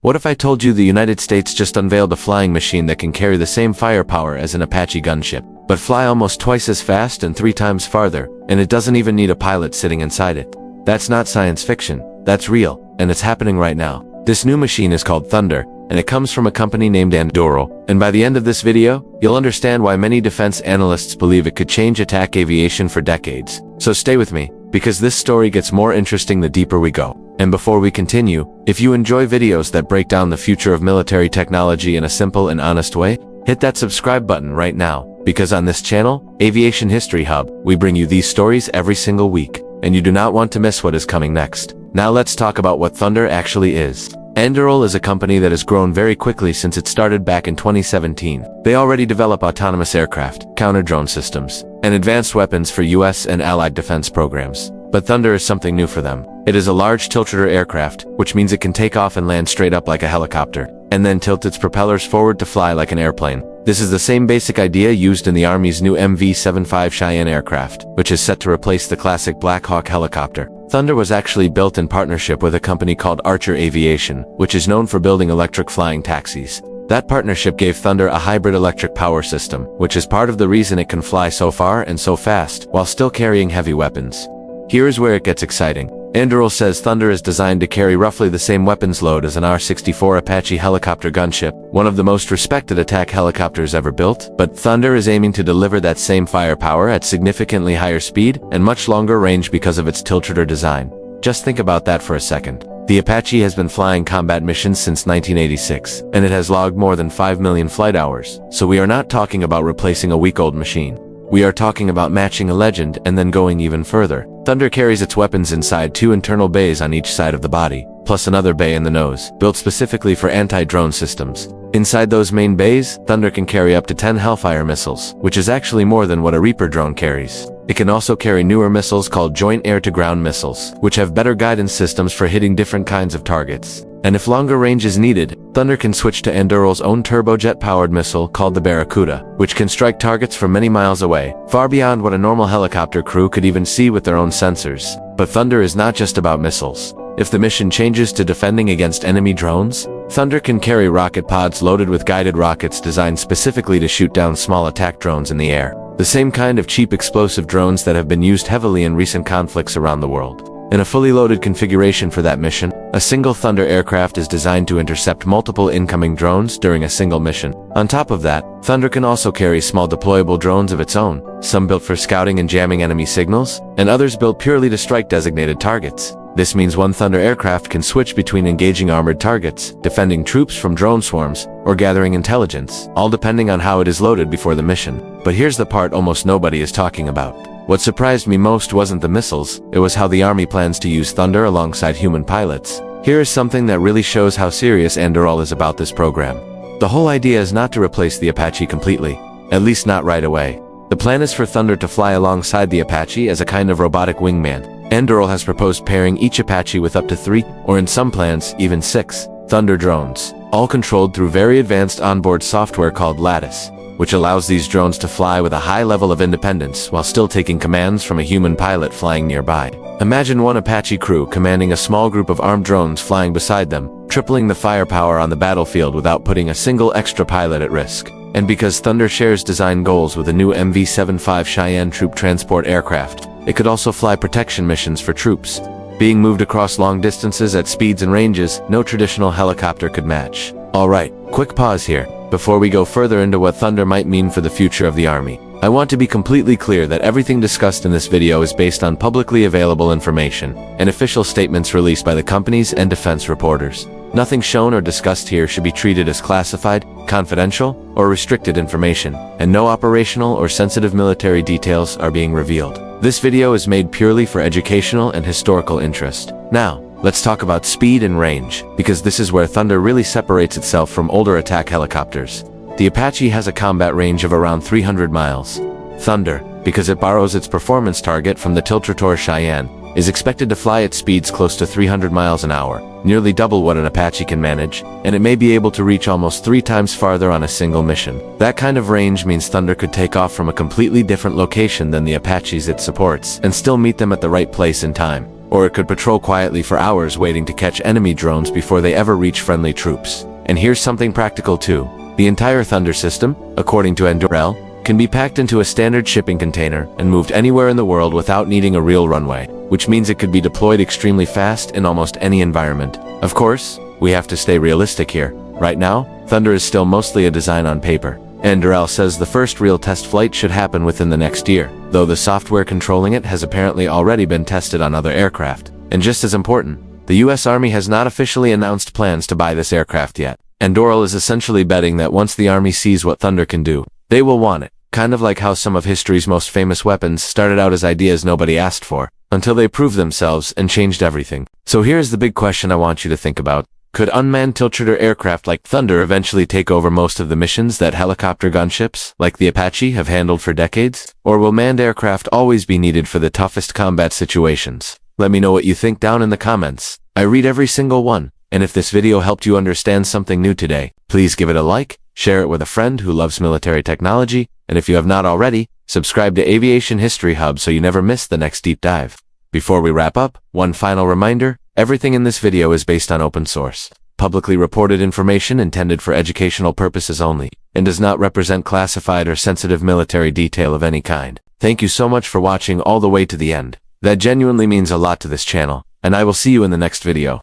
What if I told you the United States just unveiled a flying machine that can carry the same firepower as an Apache gunship, but fly almost twice as fast and 3 times farther, and it doesn't even need a pilot sitting inside it? That's not science fiction, that's real, and it's happening right now. This new machine is called Thunder, and it comes from a company named Anduril, and by the end of this video, you'll understand why many defense analysts believe it could change attack aviation for decades. So stay with me, because this story gets more interesting the deeper we go. And before we continue, if you enjoy videos that break down the future of military technology in a simple and honest way, hit that subscribe button right now, because on this channel, Aviation History Hub, we bring you these stories every single week, and you do not want to miss what is coming next. Now let's talk about what Thunder actually is. Anduril is a company that has grown very quickly since it started back in 2017. They already develop autonomous aircraft, counter-drone systems, and advanced weapons for US and allied defense programs. But Thunder is something new for them. It is a large tiltrotor aircraft, which means it can take off and land straight up like a helicopter, and then tilt its propellers forward to fly like an airplane. This is the same basic idea used in the Army's new MV-75 Cheyenne aircraft, which is set to replace the classic Black Hawk helicopter. Thunder was actually built in partnership with a company called Aviation, which is known for building electric flying taxis. That partnership gave Thunder a hybrid electric power system, which is part of the reason it can fly so far and so fast, while still carrying heavy weapons. Here is where it gets exciting. Anduril says Thunder is designed to carry roughly the same weapons load as an AH-64 Apache helicopter gunship, one of the most respected attack helicopters ever built, but Thunder is aiming to deliver that same firepower at significantly higher speed and much longer range because of its tiltrotor design. Just think about that for a second. The Apache has been flying combat missions since 1986, and it has logged more than 5 million flight hours, so we are not talking about replacing a week-old machine. We are talking about matching a legend and then going even further. Thunder carries its weapons inside 2 internal bays on each side of the body, plus another bay in the nose, built specifically for anti-drone systems. Inside those main bays, Thunder can carry up to 10 Hellfire missiles, which is actually more than what a Reaper drone carries. It can also carry newer missiles called Joint Air-to-Ground missiles, which have better guidance systems for hitting different kinds of targets. And if longer range is needed, Thunder can switch to Anduril's own turbojet-powered missile called the Barracuda, which can strike targets from many miles away, far beyond what a normal helicopter crew could even see with their own sensors. But Thunder is not just about missiles. If the mission changes to defending against enemy drones, Thunder can carry rocket pods loaded with guided rockets designed specifically to shoot down small attack drones in the air. The same kind of cheap explosive drones that have been used heavily in recent conflicts around the world. In a fully loaded configuration for that mission, a single Thunder aircraft is designed to intercept multiple incoming drones during a single mission. On top of that, Thunder can also carry small deployable drones of its own, some built for scouting and jamming enemy signals, and others built purely to strike designated targets. This means one Thunder aircraft can switch between engaging armored targets, defending troops from drone swarms, or gathering intelligence, all depending on how it is loaded before the mission. But here's the part almost nobody is talking about. What surprised me most wasn't the missiles, it was how the Army plans to use Thunder alongside human pilots. Here is something that really shows how serious Anduril is about this program. The whole idea is not to replace the Apache completely, at least not right away. The plan is for Thunder to fly alongside the Apache as a kind of robotic wingman. Anduril has proposed pairing each Apache with up to 3, or in some plans, even 6, Thunder drones, all controlled through very advanced onboard software called Lattice, which allows these drones to fly with a high level of independence while still taking commands from a human pilot flying nearby. Imagine one Apache crew commanding a small group of armed drones flying beside them, tripling the firepower on the battlefield without putting a single extra pilot at risk. And because Thunder shares design goals with a new MV-75 Cheyenne troop transport aircraft, it could also fly protection missions for troops, being moved across long distances at speeds and ranges no traditional helicopter could match. Alright, quick pause here. Before we go further into what Thunder might mean for the future of the Army, I want to be completely clear that everything discussed in this video is based on publicly available information and official statements released by the companies and defense reporters. Nothing shown or discussed here should be treated as classified, confidential, or restricted information, and no operational or sensitive military details are being revealed. This video is made purely for educational and historical interest. Now, let's talk about speed and range, because this is where Thunder really separates itself from older attack helicopters. The Apache has a combat range of around 300 miles. Thunder, because it borrows its performance target from the Tiltrotor Cheyenne, is expected to fly at speeds close to 300 miles an hour, nearly double what an Apache can manage, and it may be able to reach almost 3 times farther on a single mission. That kind of range means Thunder could take off from a completely different location than the Apaches it supports, and still meet them at the right place in time. or it could patrol quietly for hours waiting to catch enemy drones before they ever reach friendly troops. And here's something practical too. The entire Thunder system, according to Anduril, can be packed into a standard shipping container and moved anywhere in the world without needing a real runway, which means it could be deployed extremely fast in almost any environment. Of course, we have to stay realistic here. Right now, Thunder is still mostly a design on paper. Anduril says the first real test flight should happen within the next year, though the software controlling it has apparently already been tested on other aircraft. And just as important, the US Army has not officially announced plans to buy this aircraft yet. Anduril is essentially betting that once the Army sees what Thunder can do, they will want it. Kind of like how some of history's most famous weapons started out as ideas nobody asked for, until they proved themselves and changed everything. So here's the big question I want you to think about. Could unmanned Tiltrotor aircraft like Thunder eventually take over most of the missions that helicopter gunships, like the Apache, have handled for decades? Or will manned aircraft always be needed for the toughest combat situations? Let me know what you think down in the comments. I read every single one, and if this video helped you understand something new today, please give it a like, share it with a friend who loves military technology, and if you have not already, subscribe to Aviation History Hub so you never miss the next deep dive. Before we wrap up, one final reminder, everything in this video is based on open source, publicly reported information intended for educational purposes only, and does not represent classified or sensitive military detail of any kind. Thank you so much for watching all the way to the end. That genuinely means a lot to this channel, and I will see you in the next video.